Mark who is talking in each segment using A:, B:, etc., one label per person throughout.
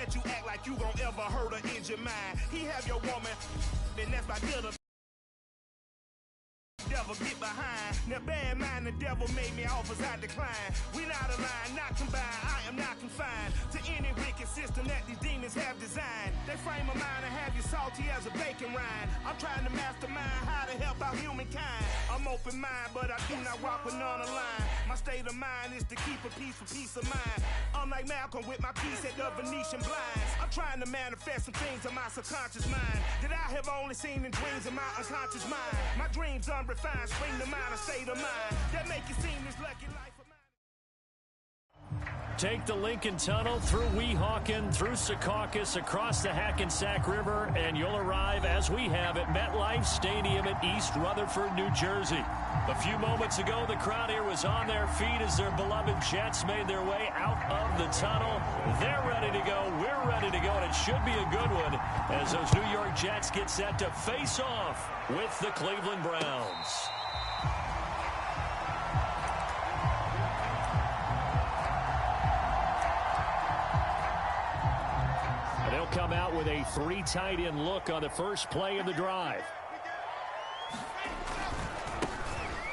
A: let you act like you gon' ever hurt or injure mine. He have your woman, and that's my dinner. Devil get behind. Now bad mind, the devil made me offers I decline. We not aligned, not combined. I am not confined to any wicked system that these demons have designed. They frame a mind and have you salty as a bacon rind. I'm trying to mastermind how to help out humankind. I'm open mind, but I do not walk with none aligned. My state of mind is to keep a peace for peace of mind. I'm like Malcolm with my piece at the Venetian blinds. I'm trying to manifest some things in my subconscious mind that I have only seen in dreams in my unconscious mind. My dreams unrefined, spring to mind, a state of mind that make you seem this lucky life of mine.
B: Take the Lincoln Tunnel through Weehawken, through Secaucus, across the Hackensack River, and you'll arrive, as we have, at MetLife Stadium at East Rutherford, New Jersey. A few moments ago, the crowd here was on their feet as their beloved Jets made their way out of the tunnel. They're ready to go. We're ready to go, and it should be a good one as those New York Jets get set to face off with the Cleveland Browns. They'll come out with a 3 tight end look on the first play of the drive.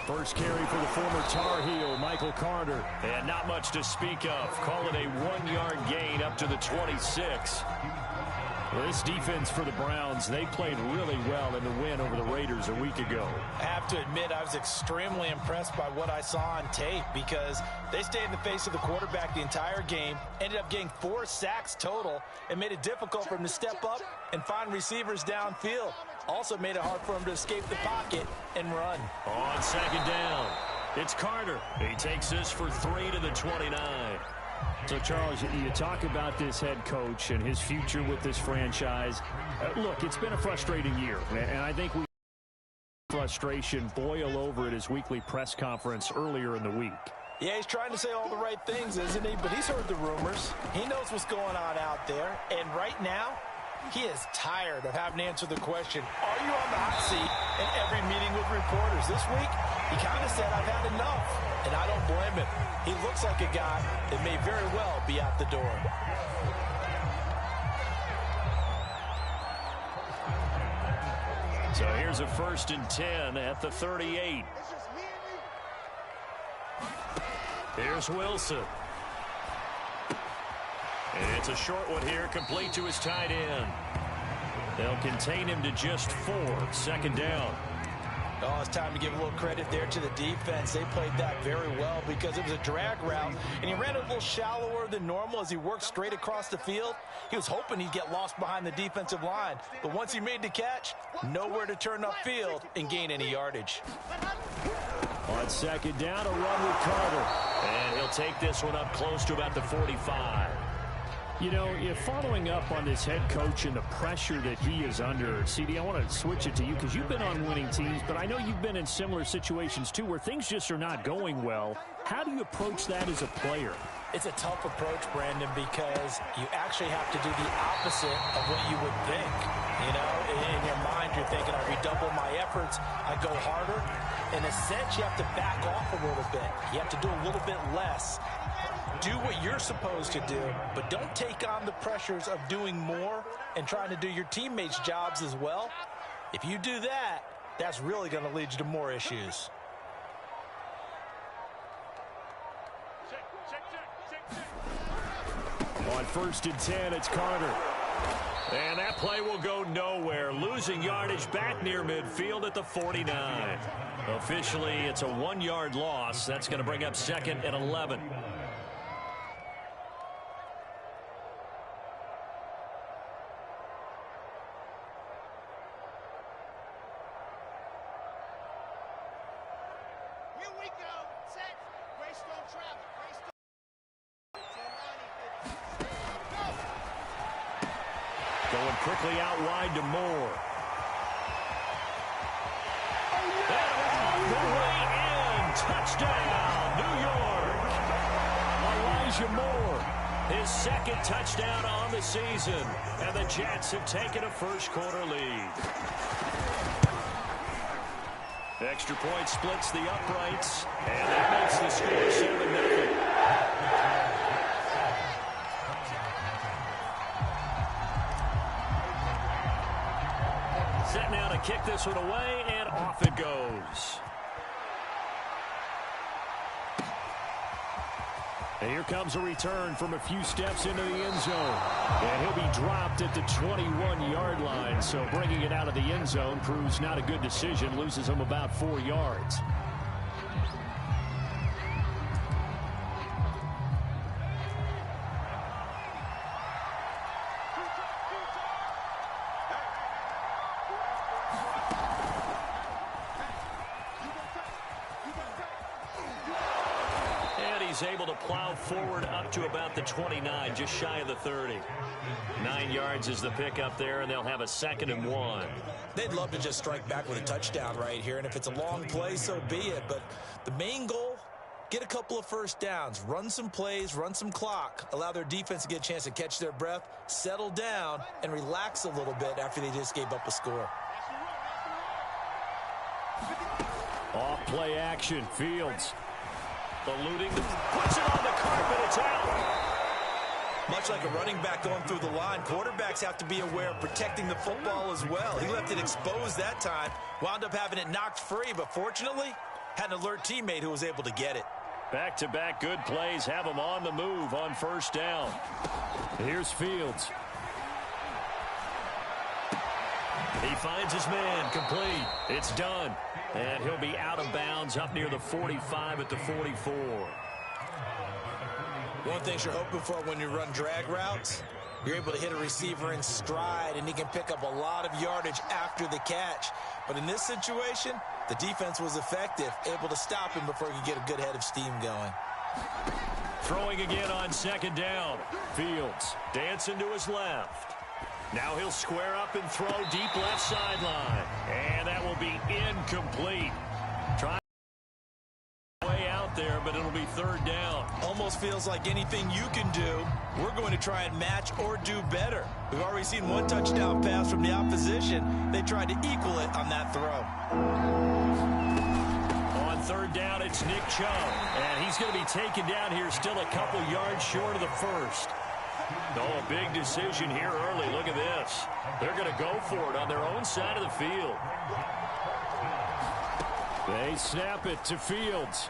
B: First carry for the former Tar Heel, Michael Carter. And not much to speak of. Call it a 1-yard gain up to the 26. Well, this defense for the Browns, they played really well in the win over the Raiders a week ago.
C: I have to admit, I was extremely impressed by what I saw on tape because they stayed in the face of the quarterback the entire game, ended up getting 4 sacks total, and made it difficult for him to step up and find receivers downfield. Also made it hard for him to escape the pocket and run.
B: On second down, it's Carter. He takes this for 3 to the 29. So, Charles, you talk about this head coach and his future with this franchise. Look, it's been a frustrating year, and I think we frustration boil over at his weekly press conference earlier in the week.
C: Yeah, he's trying to say all the right things, isn't he? But he's heard the rumors. He knows what's going on out there. And right now, he is tired of having to answer the question, are you on the hot seat in every meeting with reporters? This week, he kind of said, I've had enough. And I don't blame him. He looks like a guy that may very well be out the door.
B: So here's a 1st and 10 at the 38. Here's Wilson. And it's a short one here, complete to his tight end. They'll contain him to just 4. Second down.
C: Oh, it's time to give a little credit there to the defense. They played that very well because it was a drag route, and he ran a little shallower than normal as he worked straight across the field. He was hoping he'd get lost behind the defensive line, but once he made the catch, nowhere to turn upfield and gain any yardage.
B: On second down, a run with Carter, and he'll take this one up close to about the 45. You know, following up on this head coach and the pressure that he is under, CD, I want to switch it to you because you've been on winning teams, but I know you've been in similar situations too where things just are not going well. How do you approach that as a player?
C: It's a tough approach, Brandon, because you actually have to do the opposite of what you would think. You know, in your mind, you're thinking, I redouble my efforts, I go harder. In a sense, you have to back off a little bit. You have to do a little bit less. Do what you're supposed to do, but don't take on the pressures of doing more and trying to do your teammates' jobs as well. If you do that, that's really going to lead you to more issues.
B: On 1st and 10, it's Carter. And that play will go nowhere. Losing yardage back near midfield at the 49. Officially, it's a 1-yard loss. That's going to bring up 2nd and 11. Going quickly out wide to Moore. And the way in. Touchdown, New York. Elijah Moore, his 2nd touchdown on the season. And the Jets have taken a first-quarter lead. The extra point splits the uprights, and that makes the score 7-0. Set now to kick this one away, and off it goes. And here comes a return from a few steps into the end zone. And he'll be dropped at the 21-yard line. So bringing it out of the end zone proves not a good decision. Loses him about 4 yards. Able to plow forward up to about the 29, just shy of the 30. 9 yards is the pickup there, and they'll have a 2nd and 1.
C: They'd love to just strike back with a touchdown right here, and if it's a long play, so be it. But the main goal, get a couple of first downs, run some plays, run some clock, allow their defense to get a chance to catch their breath, settle down, and relax a little bit after they just gave up a score.
B: Off play action, Fields. Eluding, puts it on the carpet, it's out.
C: Much like a running back going through the line, quarterbacks have to be aware of protecting the football as well. He left it exposed that time, wound up having it knocked free, but fortunately, had an alert teammate who was able to get it.
B: Back-to-back good plays have him on the move on first down. Here's Fields. He finds his man, complete. It's done. And he'll be out of bounds up near the 45 at the 44.
C: One thing you're hoping for when you run drag routes, you're able to hit a receiver in stride, and he can pick up a lot of yardage after the catch. But in this situation, the defense was effective, able to stop him before he could get a good head of steam going.
B: Throwing again on 2nd down. Fields dancing to his left. Now he'll square up and throw deep left sideline. And that will be incomplete. Trying way out there, but it'll be 3rd down.
C: Almost feels like anything you can do, we're going to try and match or do better. We've already seen one touchdown pass from the opposition. They tried to equal it on that throw.
B: On 3rd down, it's Nick Chubb. And he's going to be taken down here still a couple yards short of the 1st. Oh, a big decision here early. Look at this. They're going to go for it on their own side of the field. They snap it to Fields.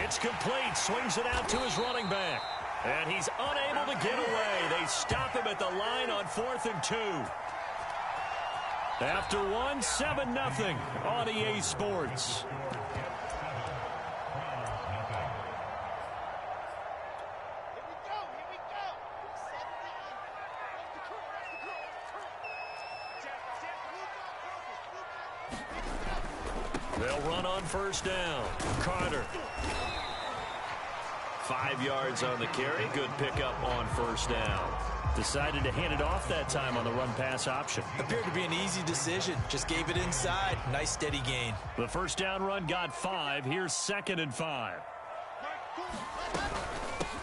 B: It's complete. Swings it out to his running back. And he's unable to get away. They stop him at the line on 4th and 2. After 1, 7-0 on EA Sports. They'll run on first down. Carter. 5 yards on the carry. Good pickup on first down. Decided to hand it off that time on the run-pass option.
C: Appeared to be an easy decision. Just gave it inside. Nice steady gain.
B: The first down run got 5. Here's 2nd and 5.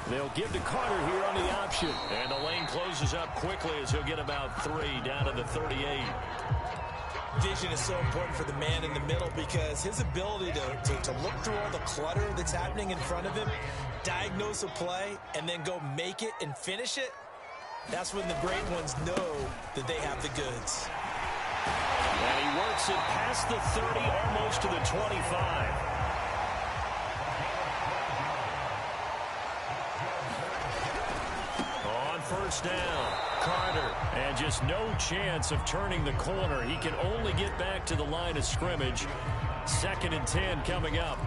B: They'll give to Carter here on the option. And the lane closes up quickly as he'll get about 3 down to the 38.
C: Vision is so important for the man in the middle because his ability to look through all the clutter that's happening in front of him, diagnose a play, and then go make it and finish it, that's when the great ones know that they have the goods.
B: And he works it past the 30, almost to the 25. On first down, Carter, and just no chance of turning the corner. He can only get back to the line of scrimmage. 2nd and 10 coming up.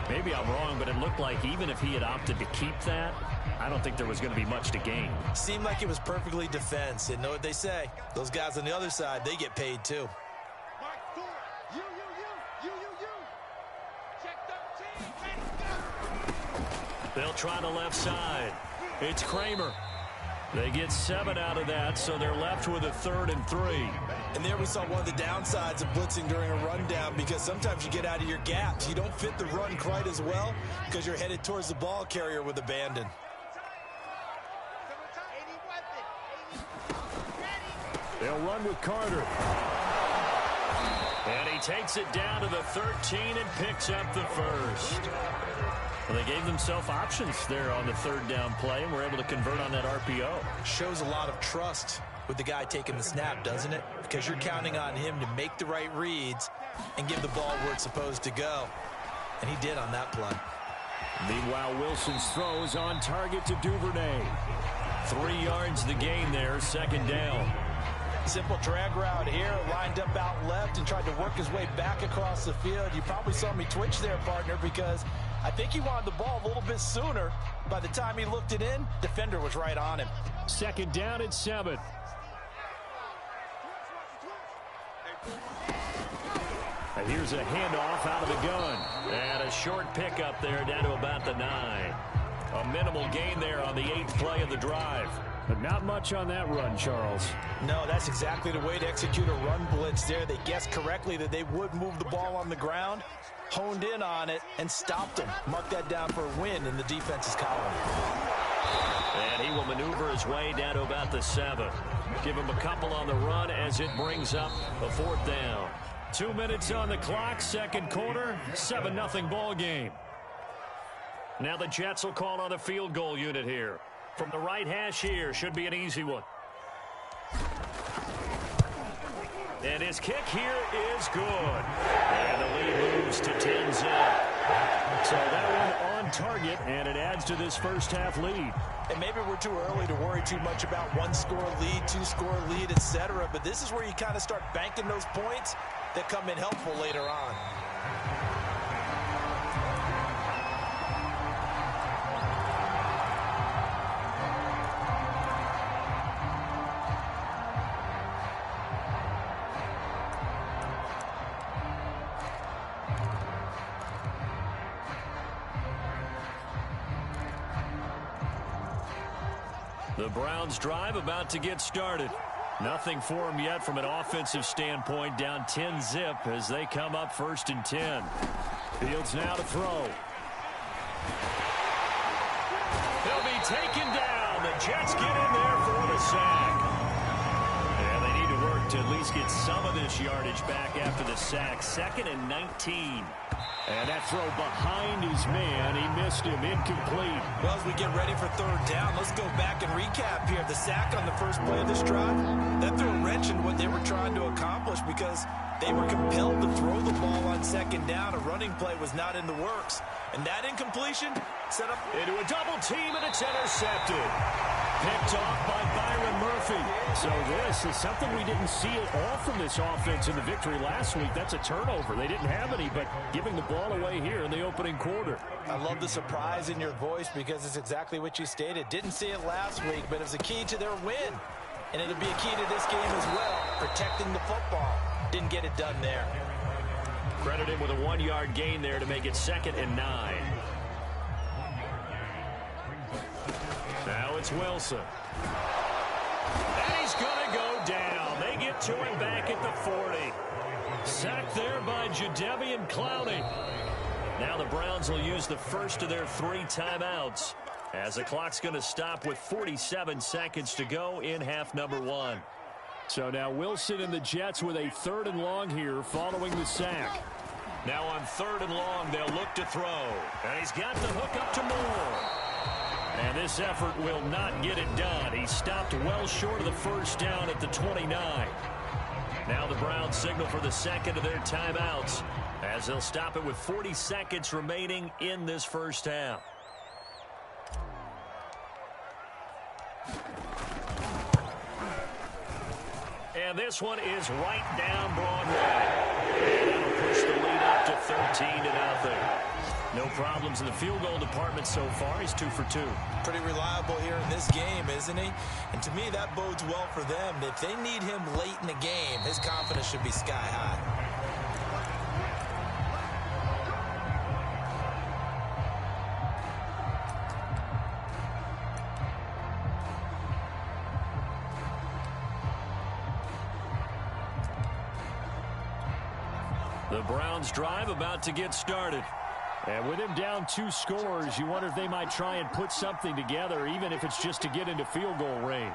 B: Maybe I'm wrong, but it looked like even if he had opted to keep that, I don't think there was going to be much to gain.
C: Seemed like it was perfectly defense. And know what they say? Those guys on the other side, they get paid too.
B: They'll try the left side. It's Kramer. They get 7 out of that, so they're left with a 3rd and 3.
C: And there we saw one of the downsides of blitzing during a rundown because sometimes you get out of your gaps. You don't fit the run quite as well because you're headed towards the ball carrier with abandon.
B: They'll run with Carter. And he takes it down to the 13 and picks up the 1st. Well, they gave themselves options there on the third down play and were able to convert on that RPO.
C: Shows a lot of trust with the guy taking the snap, doesn't it? Because you're counting on him to make the right reads and give the ball where it's supposed to go. And he did on that play.
B: Meanwhile, Wilson's throw is on target to Duvernay. 3 yards the gain there, second down.
C: Simple drag route here, lined up out left and tried to work his way back across the field. You probably saw me twitch there, partner, because I think he wanted the ball a little bit sooner. By the time he looked it in, defender was right on him.
B: Second down at 7. And here's a handoff out of the gun. And a short pickup there down to about the 9. A minimal gain there on the 8th play of the drive. But not much on that run, Charles.
C: No, that's exactly the way to execute a run blitz there. They guessed correctly that they would move the ball on the ground, honed in on it, and stopped them. Mark that down for a win in the defense's column.
B: And he will maneuver his way down to about the 7. Give him a couple on the run as it brings up a 4th down. 2 minutes on the clock, second quarter, 7-0 ball game. Now the Jets will call on a field goal unit here. From the right hash here, should be an easy one. And his kick here is good. And the lead moves to 10-0. So that one on target, and it adds to this first half lead.
C: And maybe we're too early to worry too much about 1-score lead, 2-score lead, etc. But this is where you kind of start banking those points that come in helpful later on.
B: The Browns drive about to get started. Nothing for them yet from an offensive standpoint. Down 10-0 as they come up 1st and 10. Fields now to throw. He'll be taken down. The Jets get in there for the sack. And they need to work to at least get some of this yardage back after the sack. 2nd and 19. And that throw behind his man. He missed him. Incomplete.
C: Well, as we get ready for 3rd down, let's go back and recap here. The sack on the first play of this drive, that threw a wrench in what they were trying to accomplish because they were compelled to throw the ball on 2nd down. A running play was not in the works. And that incompletion set up
B: into a double team, and it's intercepted. Picked off by Byron Murphy. So this is something we didn't see at all from this offense in the victory last week. That's a turnover. They didn't have any, but giving the ball away here in the opening quarter.
C: I love the surprise in your voice because it's exactly what you stated. Didn't see it last week, but it was a key to their win. And it'll be a key to this game as well, protecting the football. Didn't get it done there.
B: Credit him with a 1-yard gain there to make it 2nd and 9. Now it's Wilson. And he's going to go down. They get to him back at the 40. Sacked there by Jadeveon Clowney. Now the Browns will use the first of their 3 timeouts as the clock's going to stop with 47 seconds to go in half number 1. So now Wilson and the Jets with a 3rd and long here following the sack. Now on 3rd and long, they'll look to throw. And he's got the hook up to Moore. And this effort will not get it done. He stopped well short of the first down at the 29. Now the Browns signal for the 2nd of their timeouts as they'll stop it with 40 seconds remaining in this first half. And this one is right down Broadway. And that'll push the lead up to 13-0. No problems in the field goal department so far. He's 2 for 2.
C: Pretty reliable here in this game, isn't he? And to me, that bodes well for them. If they need him late in the game, his confidence should be sky high.
B: The Browns drive about to get started. And with him down 2 scores, you wonder if they might try and put something together, even if it's just to get into field goal range.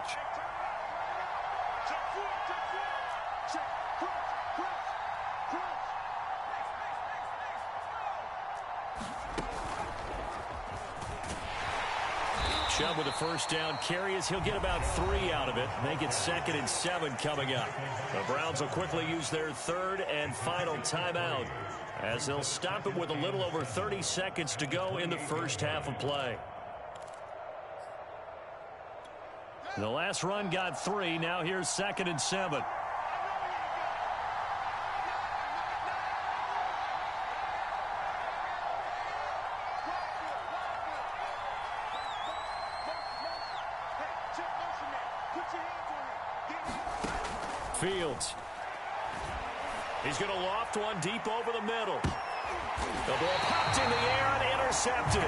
B: Chubb with a first down carry as he'll get about 3 out of it. Make it 2nd and 7 coming up. The Browns will quickly use their 3rd and final timeout as they'll stop it with a little over 30 seconds to go in the first half of play. The last run got 3. Now here's 2nd and 7. Fields. He's going to loft one deep over the middle. The ball popped in the air and intercepted.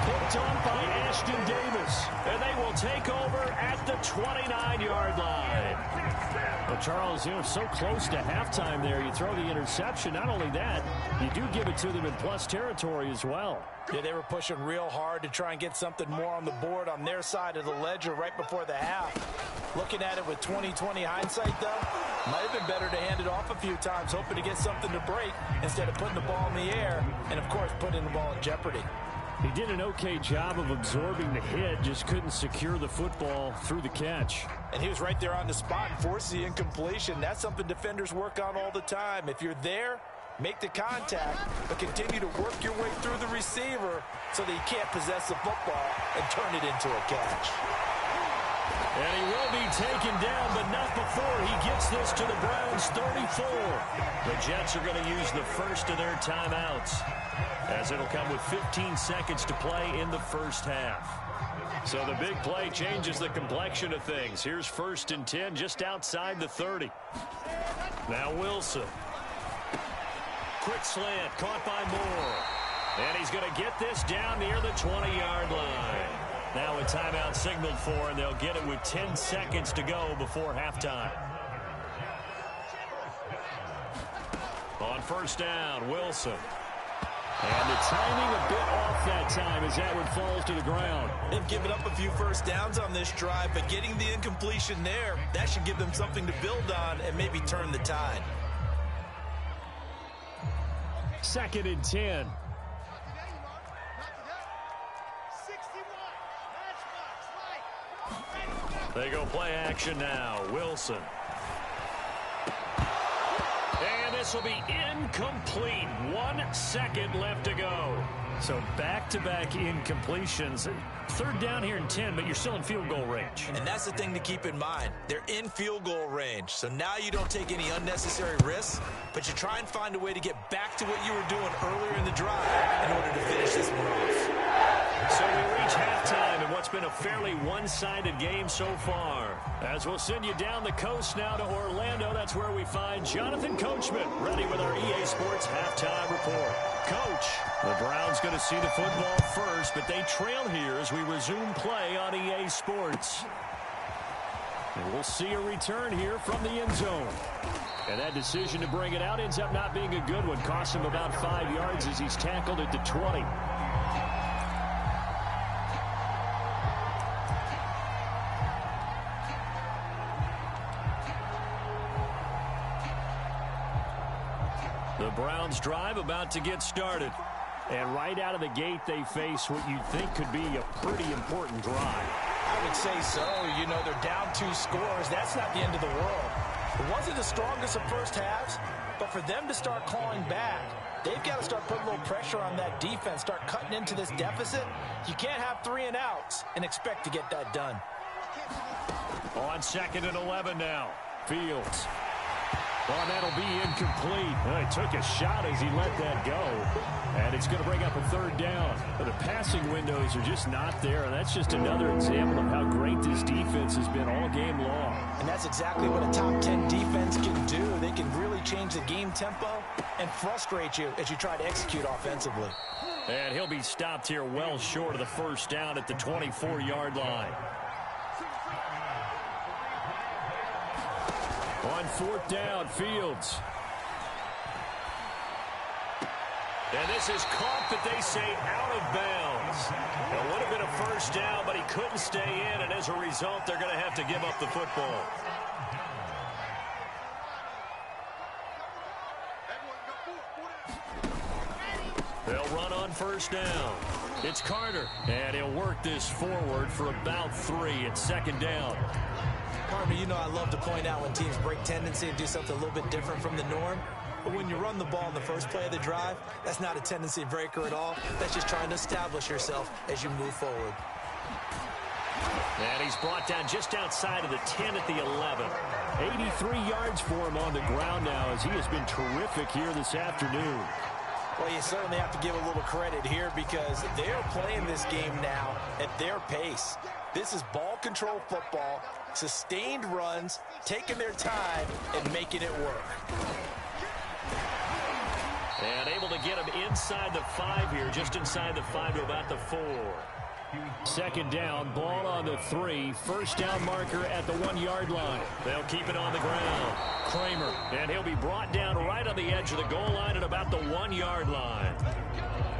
B: Picked on by Ashton Davis. And they will take over at the 29-yard line. Well, Charles, so close to halftime there. You throw the interception. Not only that, you do give it to them in plus territory as well.
C: Yeah, they were pushing real hard to try and get something more on the board on their side of the ledger right before the half. Looking at it with 20/20 hindsight, though, might have been better to hand it off a few times, hoping to get something to break instead of putting the ball in the air and, of course, putting the ball in jeopardy.
B: He did an okay job of absorbing the hit, just couldn't secure the football through the catch.
C: And he was right there on the spot and forced the incompletion. That's something defenders work on all the time. If you're there, make the contact, but continue to work your way through the receiver so that he can't possess the football and turn it into a catch.
B: And he will be taken down, but not before he gets this to the Browns' 34. The Jets are going to use the first of their timeouts, as it'll come with 15 seconds to play in the first half. So the big play changes the complexion of things. Here's 1st and 10 just outside the 30. Now Wilson. Quick slant caught by Moore. And he's going to get this down near the 20-yard line. Now a timeout signaled for, and they'll get it with 10 seconds to go before halftime. On 1st down, Wilson. And the timing a bit off that time as that one falls to the ground.
C: They've given up a few first downs on this drive, but getting the incompletion there, that should give them something to build on and maybe turn the tide.
B: 2nd and 10. They go play action now. Wilson. And this will be incomplete. 1 second left to go. So back-to-back incompletions. 3rd down here in 10, but you're still in field goal range.
C: And that's the thing to keep in mind. They're in field goal range. So now you don't take any unnecessary risks, but you try and find a way to get back to what you were doing earlier in the drive in order to finish this one off.
B: So we reach halftime in what's been a fairly one-sided game so far. As we'll send you down the coast now to Orlando, that's where we find Jonathan Coachman ready with our EA Sports halftime report. Coach, the Browns going to see the football first, but they trail here as we resume play on EA Sports. And we'll see a return here from the end zone. And that decision to bring it out ends up not being a good one. Costs him about 5 yards as he's tackled at the 20. The Browns drive about to get started. And right out of the gate, they face what you'd think could be a pretty important drive.
C: I would say so. You know, they're down 2 scores. That's not the end of the world. It wasn't the strongest of first halves, but for them to start clawing back, they've got to start putting a little pressure on that defense, start cutting into this deficit. You can't have 3 and outs and expect to get that done.
B: On 2nd and 11 now. Fields. Well, that'll be incomplete. Well, he took a shot as he let that go. And it's going to bring up a 3rd down. But the passing windows are just not there. And that's just another example of how great this defense has been all game long.
C: And that's exactly what a top 10 defense can do. They can really change the game tempo and frustrate you as you try to execute offensively.
B: And he'll be stopped here well short of the 1st down at the 24-yard line. On 4th down, Fields. And this is caught, but they say out of bounds. It would have been a 1st down, but he couldn't stay in, and as a result, they're going to have to give up the football. They'll run on first down. It's Carter, and he'll work this forward for about 3. It's second down.
C: Partner, you know I love to point out when teams break tendency and do something a little bit different from the norm. But when you run the ball in the first play of the drive, that's not a tendency breaker at all. That's just trying to establish yourself as you move forward.
B: And he's brought down just outside of the 10 at the 11. 83 yards for him on the ground now as he has been terrific here this afternoon.
C: Well, you certainly have to give a little credit here because they're playing this game now at their pace. This is ball control football, sustained runs, taking their time and making it work.
B: And able to get him inside the 5 here, just inside the 5 to about the 4. Second down, ball on the 3. First down marker at the 1-yard line. They'll keep it on the ground. Kramer, and he'll be brought down right on the edge of the goal line at about the 1-yard line.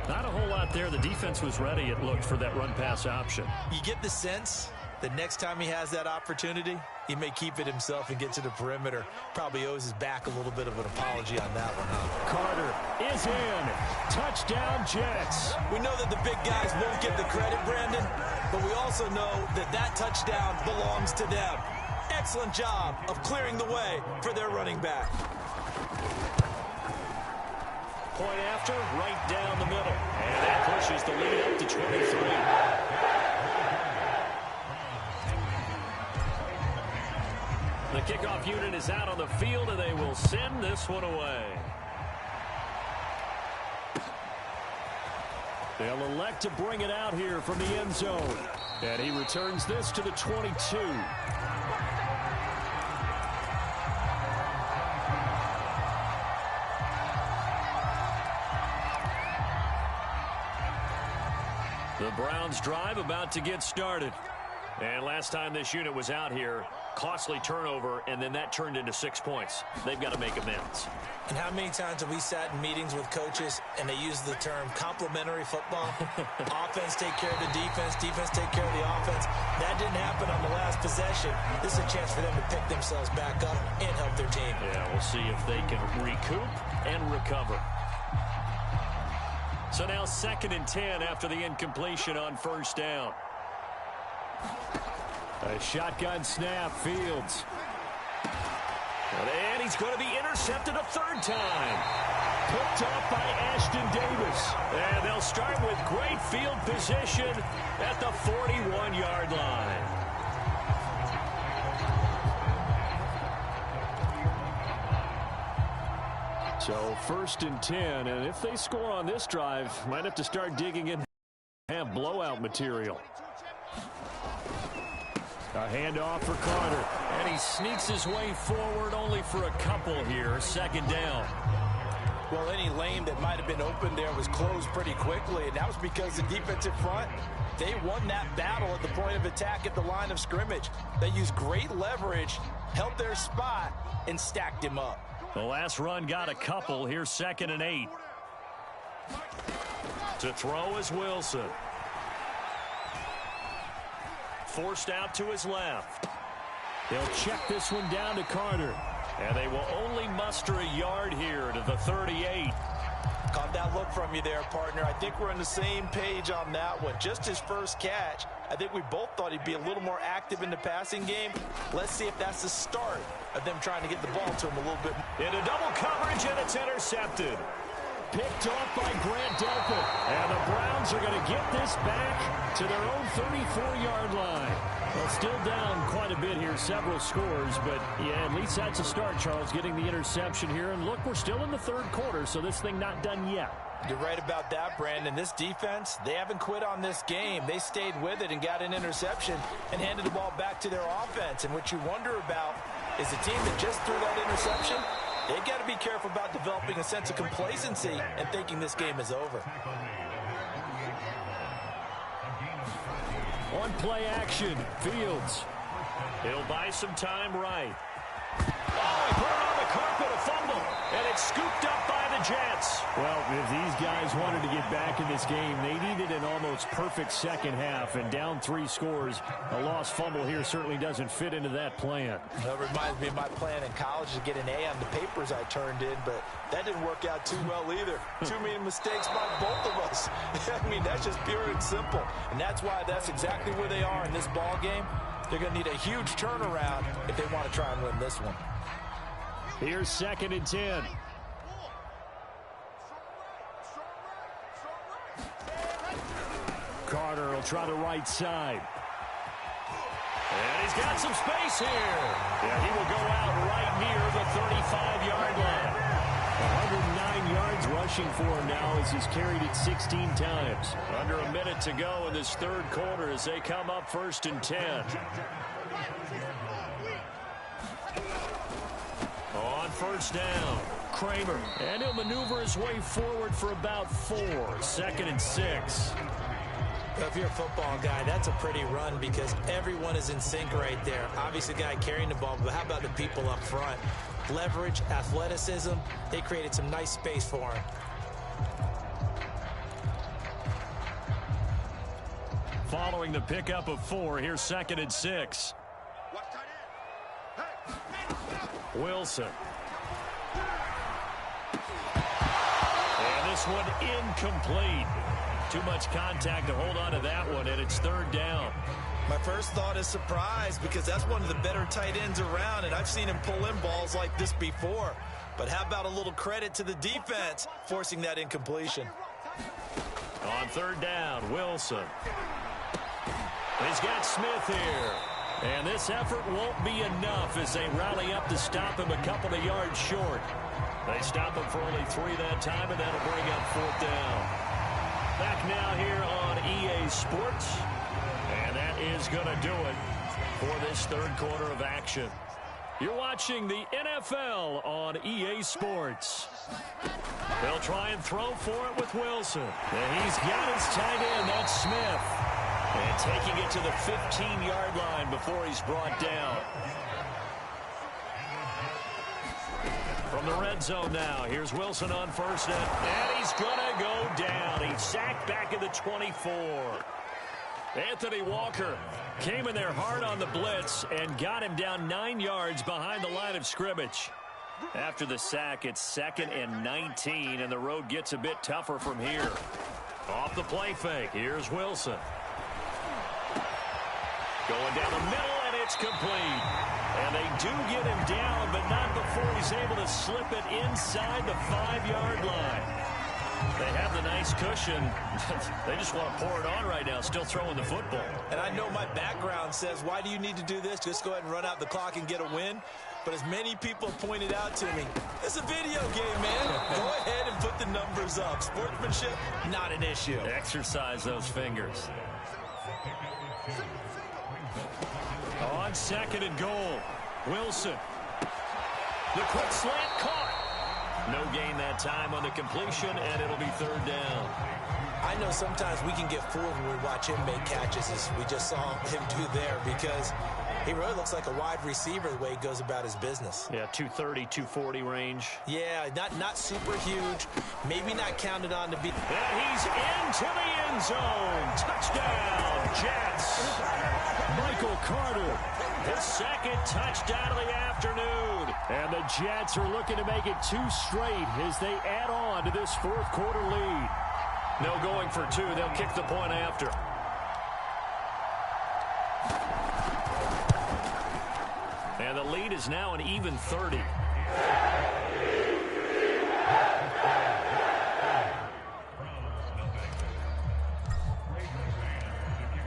B: Not a whole lot there. The defense was ready, it looked, for that run-pass option.
C: You get the sense that next time he has that opportunity, he may keep it himself and get to the perimeter. Probably owes his back a little bit of an apology on that one, huh?
B: Carter is in. Touchdown, Jets.
C: We know that the big guys won't get the credit, Brandon, but we also know that that touchdown belongs to them. Excellent job of clearing the way for their running back.
B: Point after, right down the middle. And that pushes the lead up to 23. The kickoff unit is out on the field, and they will send this one away. They'll elect to bring it out here from the end zone. And he returns this to the 22. The Browns drive about to get started. And last time this unit was out here, costly turnover, and then that turned into 6 points. They've got to make amends.
C: And how many times have we sat in meetings with coaches and they use the term complementary football? Offense take care of the defense, defense take care of the offense. That didn't happen on the last possession. This is a chance for them to pick themselves back up and help their team.
B: Yeah, we'll see if they can recoup and recover. So now 2nd and 10 after the incompletion on first down. A shotgun snap, Fields. And he's going to be intercepted a 3rd time. Picked off by Ashton Davis. And they'll start with great field position at the 41-yard line. So 1st and 10, and if they score on this drive, might have to start digging in, have blowout material. A handoff for Carter, and he sneaks his way forward only for a couple here. 2nd down.
C: Well, any lane that might have been open there was closed pretty quickly, and that was because the defensive front, they won that battle at the point of attack at the line of scrimmage. They used great leverage, held their spot, and stacked him up.
B: The last run got a couple. Here's 2nd and 8. To throw is Wilson. Forced out to his left. They'll check this one down to Carter. And they will only muster a yard here to the 38.
C: Caught that look from you there, partner. I think we're on the same page on that one. Just his first catch. I think we both thought he'd be a little more active in the passing game. Let's see if that's the start of them trying to get the ball to him a little bit.
B: Into double coverage, and it's intercepted. Picked off by Grant Delpit. And the Browns are going to get this back to their own 34-yard line. Well, still down quite a bit here, several scores, but yeah, at least that's a start, Charles, getting the interception here. And look, we're still in the 3rd quarter, so this thing not done yet.
C: You're right about that, Brandon. This defense, they haven't quit on this game. They stayed with it and got an interception and handed the ball back to their offense. And what you wonder about is the team that just threw that interception, they've got to be careful about developing a sense of complacency and thinking this game is over.
B: On play action, Fields. He'll buy some time right. Oh, he put it on the carpet, a fumble. fumble, and it's scooped up by the Jets.
D: Well, if these guys wanted to get back in this game, they needed an almost perfect second half, and down 3 scores, a lost fumble here certainly doesn't fit into that plan.
C: That reminds me of my plan in college to get an A on the papers I turned in, but that didn't work out too well either. Too many mistakes by both of us. I mean, that's just pure and simple, and that's why that's exactly where they are in this ball game. They're going to need a huge turnaround if they want to try and win this one.
D: Here's 2nd and 10. Carter will try the right side.
B: And he's got some space here. Yeah, he will go out right near the 35-yard line.
D: 109 yards rushing for him now as he's carried it 16 times.
B: Under a minute to go in this third quarter as they come up 1st and 10. On 1st down, Kramer. And he'll maneuver his way forward for about 4. 2nd and 6.
C: If you're a football guy, that's a pretty run because everyone is in sync right there. Obviously, the guy carrying the ball, but how about the people up front? Leverage, athleticism, they created some nice space for him.
B: Following the pickup of 4, here's 2nd and 6. Wilson. And this one incomplete. Too much contact to hold on to that one, and it's 3rd down.
C: My first thought is surprise because that's one of the better tight ends around, and I've seen him pull in balls like this before. But how about a little credit to the defense forcing that incompletion?
B: On 3rd down, Wilson. He's got Smith here. And this effort won't be enough as they rally up to stop him a couple of yards short. They stop him for only 3 that time, and that'll bring up 4th down. Back now here on EA Sports. And that is going to do it for this third quarter of action. You're watching the NFL on EA Sports. They'll try and throw for it with Wilson. And he's got his tight end, that's Smith. And taking it to the 15-yard line before he's brought down. From the red zone now, here's Wilson on 1st down. And he's going to go down. He's sacked back at the 24. Anthony Walker came in there hard on the blitz and got him down 9 yards behind the line of scrimmage. After the sack, it's 2nd and 19, and the road gets a bit tougher from here. Off the play fake, here's Wilson. Going down the middle, and it's complete. And they do get him down, but not before he's able to slip it inside the 5-yard line. They have the nice cushion. They just want to pour it on right now, still throwing the football.
C: And I know my background says, why do you need to do this? Just go ahead and run out the clock and get a win. But as many people pointed out to me, it's a video game, man. Go ahead and put the numbers up. Sportsmanship, not an issue.
B: Exercise those fingers. On 2nd and goal, Wilson. The quick slant caught. No gain that time on the completion, and it'll be 3rd down.
C: I know sometimes we can get fooled when we watch him make catches, as we just saw him do there, because he really looks like a wide receiver the way he goes about his business.
B: Yeah, 230, 240 range.
C: Yeah, not super huge, maybe not counted on to be.
B: And he's into the end zone. Touchdown, Jets. Michael Carter, his 2nd touchdown of the afternoon.
D: And the Jets are looking to make it 2 straight as they add on to this 4th quarter lead.
B: No going for 2. They'll kick the point after. And the lead is now an even 30.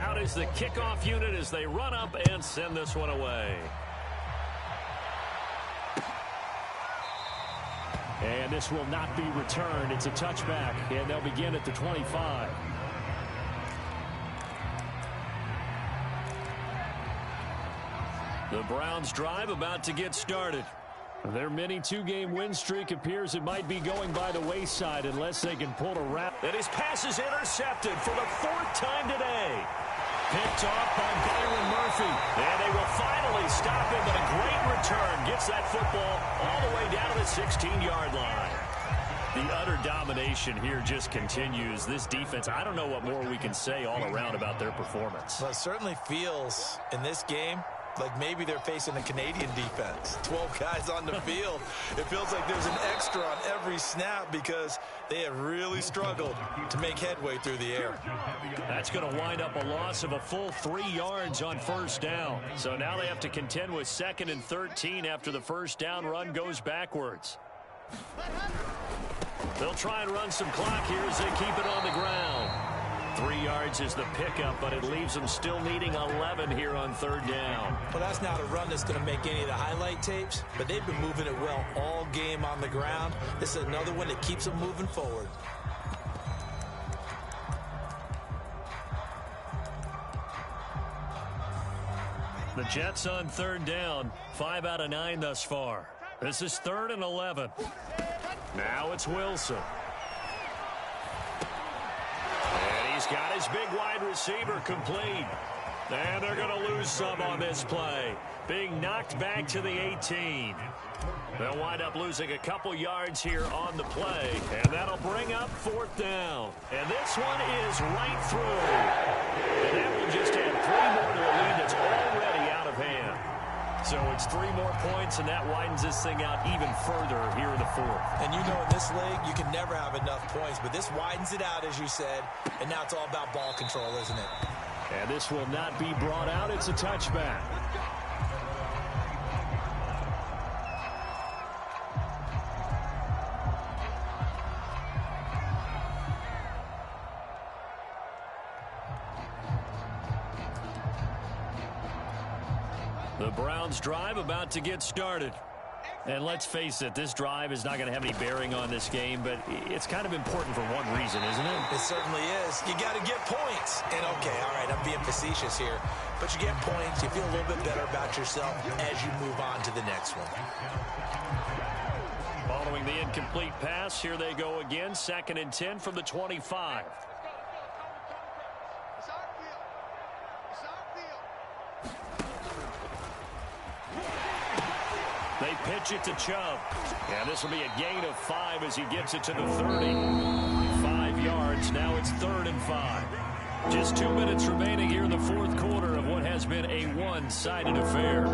B: Out is the kickoff unit as they run up and send this one away.
D: And this will not be returned. It's a touchback, and they'll begin at the 25.
B: The Browns drive about to get started.
D: Their mini 2-game win streak appears it might be going by the wayside unless they can pull a wrap.
B: And his pass is intercepted for the 4th time today. Picked off by Byron Murphy. And they will finally stop him, but a great return gets gets that football all the way down to the 16-yard line. The utter domination here just continues. This defense, I don't know what more we can say all around about their performance.
C: Well, it certainly feels in this game like maybe they're facing a Canadian defense. 12 guys on the field. It feels like there's an extra on every snap because they have really struggled to make headway through the air.
B: That's going to wind up a loss of a full 3 yards on first down. So now they have to contend with 2nd and 13 after the first down run goes backwards. They'll try and run some clock here as they keep it on the ground. 3 yards is the pickup, but it leaves them still needing 11 here on 3rd down.
C: Well, that's not a run that's going to make any of the highlight tapes, but they've been moving it well all game on the ground. This is another one that keeps them moving forward.
B: The Jets on 3rd down, 5 out of 9 thus far. This is 3rd and 11. Now it's Wilson. And he's got his big wide receiver complete. And they're going to lose some on this play. Being knocked back to the 18. They'll wind up losing a couple yards here on the play. And that'll bring up 4th down. And this one is right through. And that will just add 3 more to a lead that's already out of hand. So it's 3 more points, and that widens this thing out even further here in the 4th.
C: And you know in this league, you can never have enough points, but this widens it out, as you said, and now it's all about ball control, isn't it?
D: And this will not be brought out. It's a touchback.
B: The Browns drive about to get started. And let's face it, this drive is not going to have any bearing on this game, but it's kind of important for one reason, isn't it?
C: It certainly is. You got to get points. And, okay, all right, I'm being facetious here. But you get points, you feel a little bit better about yourself as you move on to the next one.
B: Following the incomplete pass, here they go again. 2nd and 10 from the 25. They pitch it to Chubb. And this will be a gain of 5 as he gets it to the 30. 5 yards. Now it's 3rd and 5. Just 2 minutes remaining here in the 4th quarter of what has been a one-sided affair.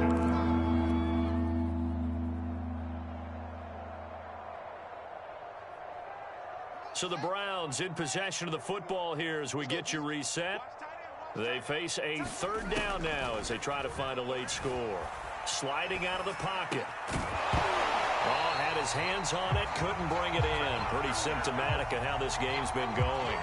B: So the Browns in possession of the football here as we get you reset. They face a 3rd down now as they try to find a late score. Sliding out of the pocket. Oh, had his hands on it, couldn't bring it in. Pretty symptomatic of how this game's been going.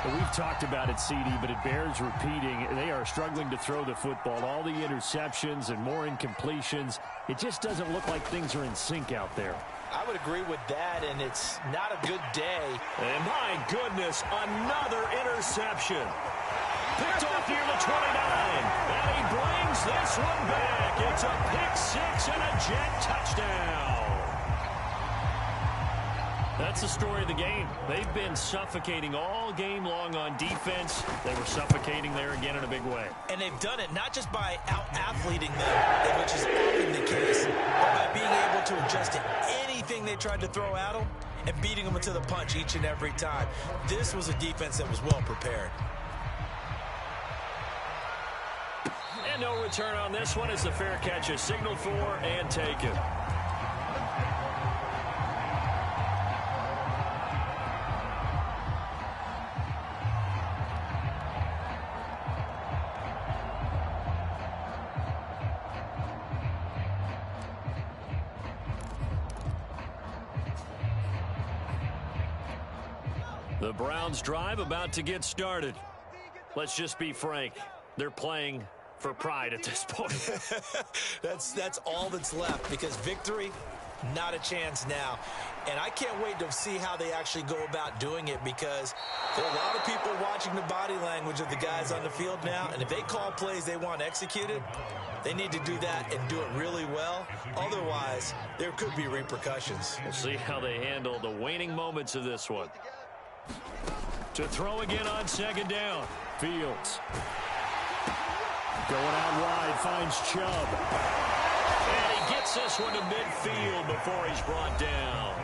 D: We've talked about it, CD, but it bears repeating. They are struggling to throw the football. All the interceptions and more incompletions. It just doesn't look like things are in sync out there.
C: I would agree with that, and it's not a good day.
B: And my goodness, another interception. Picked off near the 29. And he brings this one back. It's a pick-6 and a Jet touchdown. That's the story of the game. They've been suffocating all game long on defense. They were suffocating there again in a big way.
C: And they've done it not just by out-athleting them, which is often the case, but by being able to adjust to anything they tried to throw at them and beating them to the punch each and every time. This was a defense that was well prepared.
B: And no return on this one as the fair catch is signaled for and taken. The Browns drive about to get started. Let's just be frank. They're playing for pride at this point.
C: That's all that's left, because victory, not a chance now. And I can't wait to see how they actually go about doing it, because there are a lot of people watching the body language of the guys on the field now, and if they call plays they want executed, they need to do that and do it really well. Otherwise, there could be repercussions.
B: We'll see how they handle the waning moments of this one. To throw again on 2nd down.
D: Fields. Going out wide, finds Chubb.
B: And he gets this one to midfield before he's brought down.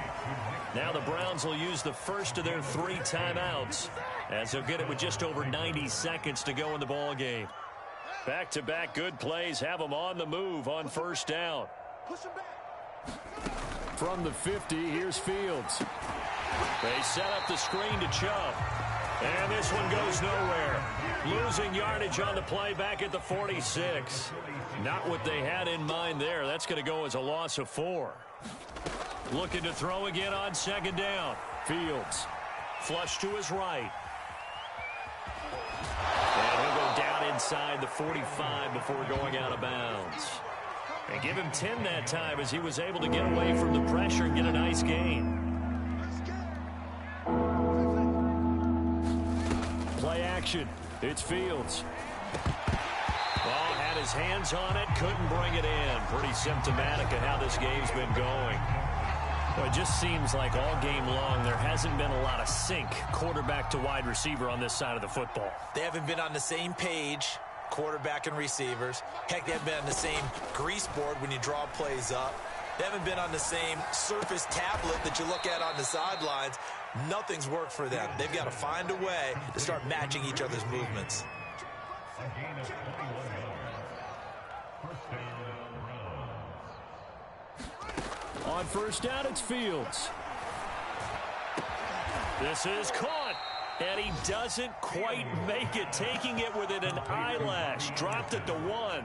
B: Now the Browns will use the first of their 3 timeouts as they'll get it with just over 90 seconds to go in the ball game. Back-to-back good plays have them on the move on first down.
D: From the 50, here's Fields.
B: They set up the screen to Chubb. And this one goes nowhere. Losing yardage on the play back at the 46. Not what they had in mind there. That's going to go as a loss of 4. Looking to throw again on second down.
D: Fields.
B: Flush to his right. And he'll go down inside the 45 before going out of bounds. And give him 10 that time as he was able to get away from the pressure and get a nice gain.
D: Play action. It's Fields.
B: Ball had his hands on it, couldn't bring it in. Pretty symptomatic of how this game's been going.
D: Well, it just seems like all game long there hasn't been a lot of sync quarterback to wide receiver on this side of the football.
C: They haven't been on the same page, quarterback and receivers. Heck, they haven't been on the same grease board when you draw plays up. They haven't been on the same surface tablet that you look at on the sidelines. Nothing's worked for them. They've got to find a way to start matching each other's movements.
D: On first down, it's Fields.
B: This is caught, and he doesn't quite make it, taking it within an eyelash. Dropped it to 1.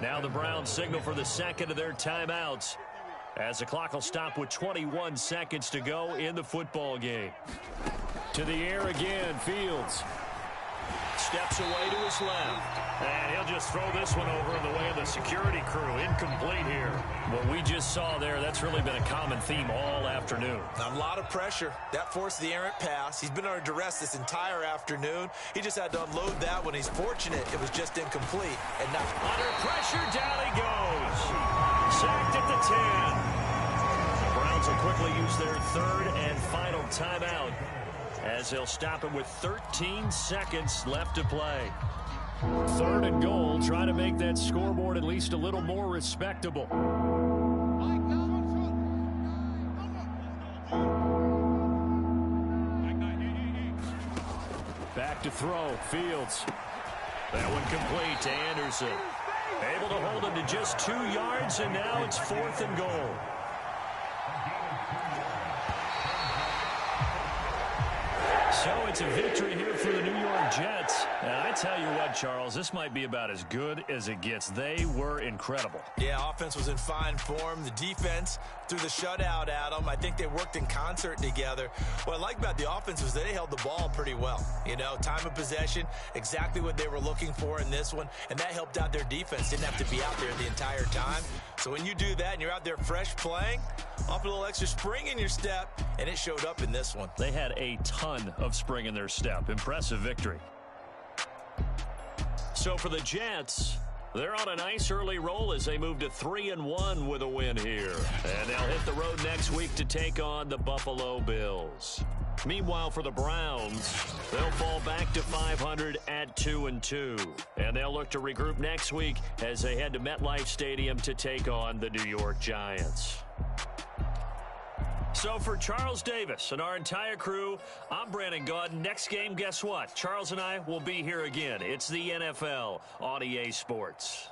B: Now the Browns signal for the second of their timeouts as the clock will stop with 21 seconds to go in the football game.
D: To the air again, Fields.
B: Steps away to his left. And he'll just throw this one over in the way of the security crew. Incomplete here.
D: What we just saw there, that's really been a common theme all afternoon.
C: A lot of pressure. That forced the errant pass. He's been under duress this entire afternoon. He just had to unload that when he's fortunate it was just incomplete. And not
B: under pressure, down he goes. Sacked at the 10. The Browns will quickly use their third and final timeout as they'll stop it with 13 seconds left to play.
D: 3rd and goal. Try to make that scoreboard at least a little more respectable. Back to throw. Fields.
B: That one complete to Anderson. Able to hold him to just 2 yards, and now it's 4th and goal. So it's a victory here for the New York Jets. And I tell you what, Charles, this might be about as good as it gets. They were incredible.
C: Yeah, offense was in fine form. The defense threw the shutout at them. I think they worked in concert together. What I like about the offense was they held the ball pretty well. You know, time of possession, exactly what they were looking for in this one. And that helped out their defense. Didn't have to be out there the entire time. So when you do that and you're out there fresh playing, off a little extra spring in your step, and it showed up in this one.
B: They had a ton of spring in their step. Impressive victory. So for the Jets, they're on a nice early roll as they move to 3-1 with a win here. And they'll hit the road next week to take on the Buffalo Bills. Meanwhile, for the Browns, they'll fall back to 500 at 2-2. And they'll look to regroup next week as they head to MetLife Stadium to take on the New York Giants. So for Charles Davis and our entire crew, I'm Brandon Gaudin. Next game, guess what? Charles and I will be here again. It's the NFL on EA Sports.